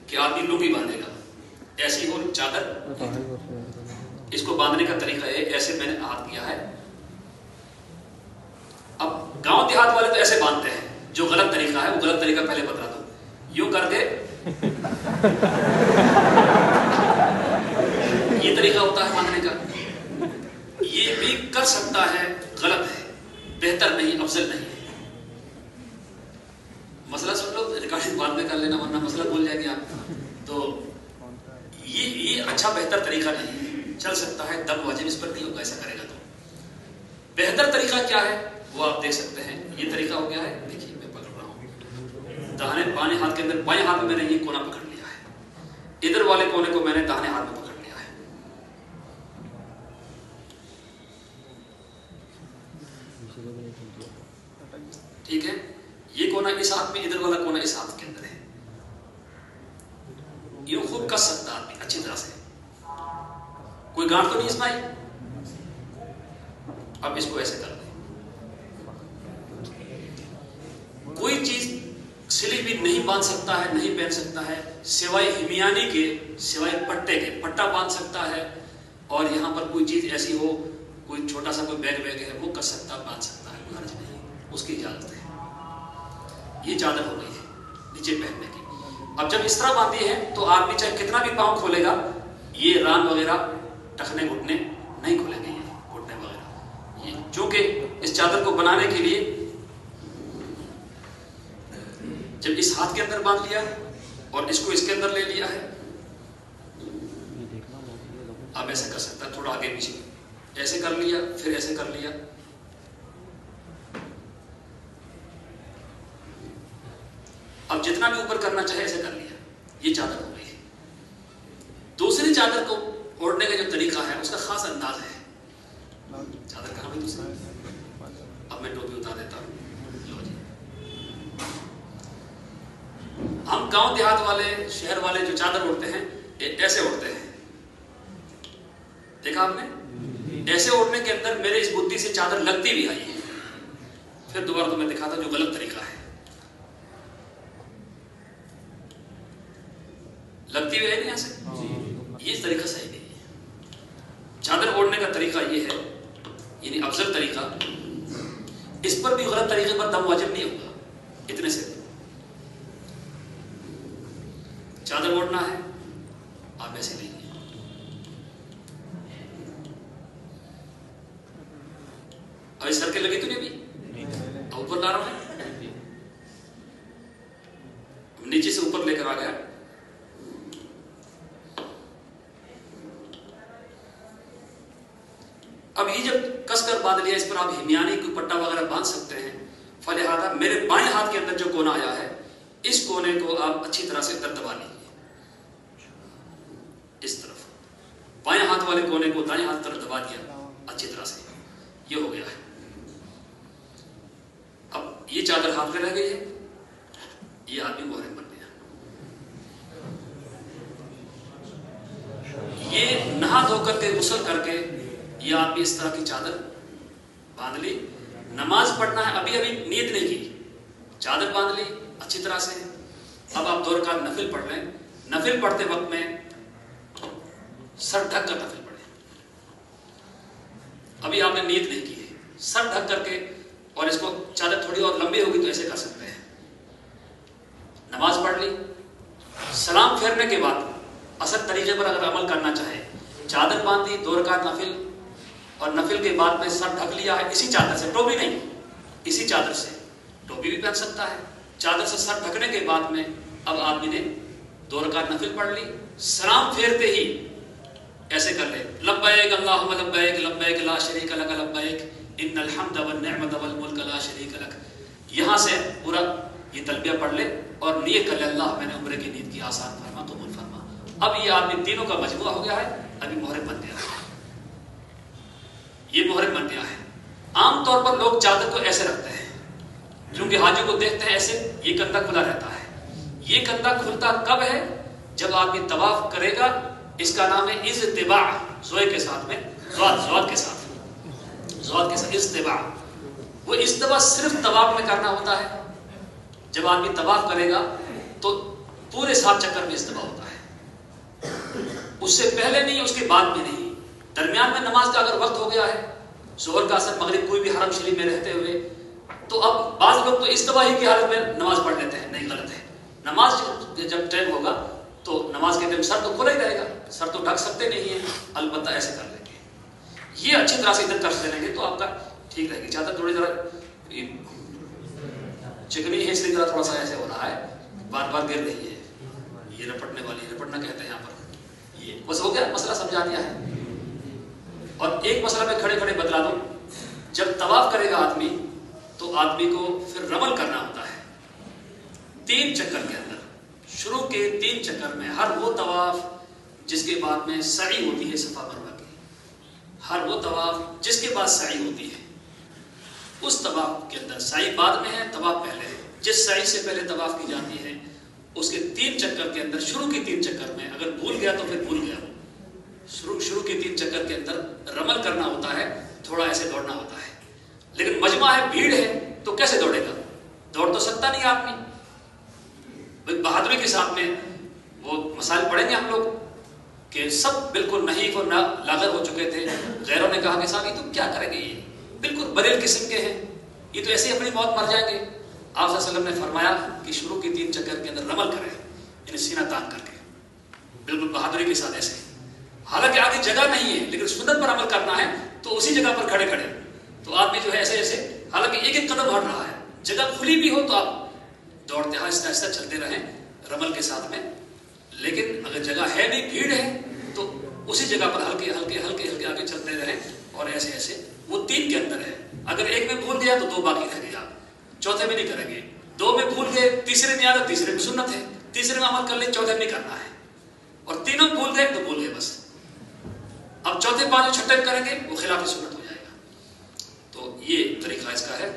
कि आदमी लुंगी बांधेगा, ऐसी हो चादर, इसको बांधने का तरीका है ऐसे मैंने हाथ किया है। अब गांव देहात वाले तो ऐसे बांधते हैं, जो गलत तरीका है वो गलत तरीका पहले बता दो। यूं करके ये तरीका होता है बांधने का, ये भी कर सकता है, गलत है, बेहतर नहीं, अफजल नहीं है। मसला सुन लो, रिकॉर्डिंग बाद में कर लेना वरना मसला भूल जाएंगे आप। तो ये अच्छा बेहतर तरीका नहीं चल सकता है, दम वाजिब इस पर नहीं होगा ऐसा करेगा तो। बेहतर तरीका क्या है वो आप देख सकते हैं। ये तरीका हो गया है, देखिए मैं पकड़ रहा हूं दाहिने बाएं हाथ के अंदर, बाएं हाथ में मैंने ये कोना पकड़ लिया है, इधर वाले कोने को मैंने दाहिने हाथ में पकड़ लिया है। ठीक है, ये कोना इस हाथ में, इधर वाला कोना इस हाथ के अंदर है। यूं खूब कस सकता आदमी अच्छी तरह से, कोई गांठ तो नहीं इसमें आई। अब इसको ऐसे कर दें, कोई चीज सिली भी नहीं बांध सकता है, नहीं पहन सकता है सिवाय हिमियानी के, सिवाय पट्टे के। पट्टा बांध सकता है और यहां पर कोई चीज ऐसी हो, कोई छोटा सा कोई बैग वैग है वो कर सकता, बांध सकता है, कोई हर्ज नहीं, उसकी इजाजत है। ये चादर हो गई है नीचे पहनने की। अब जब इस तरह बांधी है तो आदमी चाहे कितना भी पांव खोलेगा, ये रान वगैरह, टखने घुटने नहीं खोलेंगे, ये घुटने वगैरह। ये चूंकि इस चादर को बनाने के लिए जब इस हाथ के अंदर बांध लिया और इसको इसके अंदर ले लिया है, अब ऐसे कर सकता है, थोड़ा आगे पीछे ऐसे कर लिया, फिर ऐसे कर लिया। अब जितना भी ऊपर करना चाहे ऐसे कर लिया, ये चादर हो गई है। दूसरी चादर को ओढ़ने का जो तरीका है उसका खास अंदाज है। चादर कहां गई दूसरी? अब मैं टोपी उतार देता हूं। लो जी, हम गांव देहात वाले, शहर वाले जो चादर ओढ़ते हैं ऐसे ओढ़ते हैं, देखा आपने? ऐसे ओढ़ने के अंदर मेरे इस बुद्धि से चादर लगती भी आई है। फिर दोबारा तुम्हें दिखाता जो गलत तरीका है। लगती हुई है नहीं ऐसे, ये तरीका सही नहीं है। चादर ओढ़ने का तरीका ये है, यानी अफजल तरीका। इस पर भी गलत तरीके पर दम वाजिब नहीं होगा, इतने से चादर ओढ़ना है, आप ऐसे लीजिए, अभी सर के लगी तो नहीं, अभी ऊपर ला रहा हूं, नीचे से ऊपर लेकर आ गया। अब ये जब कसकर बांध लिया, इस पर आप हिमियानी कोई पट्टा वगैरह बांध सकते हैं। फलिहाजा मेरे बाएं हाथ के अंदर जो कोना आया है, इस कोने को आप अच्छी तरह से दबा लीजिए, इस तरफ बाएं हाथ वाले कोने को दाएं हाथ तरफ दबा दिया अच्छी तरह से, ये हो गया है। अब ये चादर हाथ में रह गई है, ये आदमी मोहरम बन गया। ये नहा धोकर के, गुस्ल करके, ये आदमी इस तरह की चादर बांध ली। नमाज पढ़ना है, अभी अभी नीयत नहीं की, चादर बांध ली अच्छी तरह से। अब आप 2 रकात नफिल पढ़ लें। नफिल पढ़ते वक्त में सर ढक कर नफिल पढ़े। अभी आपने नीयत नहीं की है, सर ढक करके, और इसको चादर थोड़ी और लंबी होगी तो ऐसे कर सकते हैं। नमाज पढ़ ली, सलाम फेरने के बाद असद तरीके पर अगर अमल करना चाहे, चादर बांध दी, 2 रकात नफिल, और नफिल के बाद में सर ढक लिया है इसी चादर से, टोपी नहीं, इसी चादर से। टोपी भी पहन सकता है। चादर से सर ढकने के बाद में अब आदमी ने 2 रकात नफिल पढ़ ली। सलाम फेरते ही ऐसे कर ले, लब्बैक अल्लाहुम्मा लब्बैक, लब्बैक ला शरीका लक लब्बैक, इन्नल हम्द वन निअमत वल मुल्क ला शरीका लक। यहां से पूरा ये तलबिया पढ़ ले और नियत कर ले, अल्लाह मैंने उम्र की नीयत की, आसान फरमा, कबूल फरमा। अब ये आदमी तीनों का मजमुआ हो गया है, अभी मुहर्रम बन गया है, ये मुहर्रम बन गया है। आमतौर पर लोग चादर को ऐसे रखते हैं, क्योंकि हाजी को देखते हैं ऐसे, ये कंधा खुला रहता है। ये कंधा खुलता कब है? जब आदमी तवाफ करेगा। इसका नाम है इज़्तिबा, ज़ोए के साथ में, ज़वाद के साथ इज़्तिबा। वो इज़्तिबा सिर्फ तवाफ में करना होता है। जब आदमी तवाफ करेगा तो पूरे 7 चक्कर में इस्तिवा होता है, उससे पहले नहीं, उसके बाद में नहीं। दरमियान में नमाज का अगर वक्त हो गया है, जोहर का असर मगरिब कोई भी हरम शरीफ में रहते हुए, तो अब बाज लोग तो इस्तिवा ही की हालत में नमाज पढ़ लेते हैं, नहीं, गलत है। नमाज जब टाइम होगा तो नमाज के टाइम सर तो खुला ही रहेगा, सर तो ढक सकते नहीं है, अलबत्ता ऐसे कर लेंगे। ये अच्छी तरह से इधर कर लेंगे तो आपका ठीक रहेगी। चादर थोड़ी जरा चिकनी है इसलिए जरा थोड़ा सा ऐसे हो रहा है, बार बार गिर रही है, ये रपटने वाली, रपटना कहते हैं यहाँ पर। ये बस हो गया, मसला समझा दिया है। और एक मसला मैं खड़े खड़े बतला दूं, जब तवाफ करेगा आदमी तो आदमी को फिर रमल करना होता है 3 चक्कर के अंदर। शुरू के 3 चक्कर में हर वो तवाफ जिसके बाद में सई होती है सफा मरवा की, हर वो तवाफ जिसके बाद सई होती है, उस तवाफ के अंदर सई बाद में है, तवाफ पहले है। जिस सई से पहले तवाफ की जाती है उसके 3 चक्कर के अंदर, शुरू के 3 चक्कर में अगर भूल गया तो फिर भूल गया, शुरू के 3 चक्कर के अंदर रमल करना होता है, थोड़ा ऐसे दौड़ना होता है। लेकिन मजमा है, भीड़ है, तो कैसे दौड़ेगा? दौड़ तो सकता नहीं आदमी। भाई बहादुरी के साथ में वो मसाइल पढ़ेंगे हम लोग कि सब बिल्कुल नहीफ और लागर हो चुके थे। गैरों ने कहा कि साहब ये तो क्या करेंगे, ये बिल्कुल बरेल किस्म के हैं, ये तो ऐसे ही अपनी मौत मर जाएंगे। आप सल्लल्लाहु अलैहि वसल्लम ने फरमाया कि शुरू के 3 चक्कर के अंदर रमल करें, यानी सीना तान करके, बिल्कुल बहादुरी के साथ ऐसे। हालांकि आगे जगह नहीं है, लेकिन सुन्नत पर अमल करना है तो उसी जगह पर खड़े खड़े तो आदमी जो है ऐसे ऐसे, हालांकि एक एक कदम हट रहा है, जगह खुली भी हो तो आप दौड़ते आहिस्ता आहिस्ता चलते रहें रमल के साथ में। लेकिन अगर जगह है नहीं, भीड़ है, तो उसी जगह पर हल्के हल्के हल्के हल्के आगे चलते रहें और ऐसे ऐसे। वो 3 के अंदर है, अगर एक में भूल गया तो 2 बाकी रह गए, आप चौथे में नहीं करेंगे। 2 में भूल गए, तीसरे में आया, तीसरे में सुन्नत है, तीसरे में अमल कर ले, चौथे में नहीं करना है। और तीनों भूल गए तो भूल गए बस। अब चौथे 5 छठे करेंगे वो खिलाफ सुन्नत हो जाएगा। तो ये तरीका इसका है।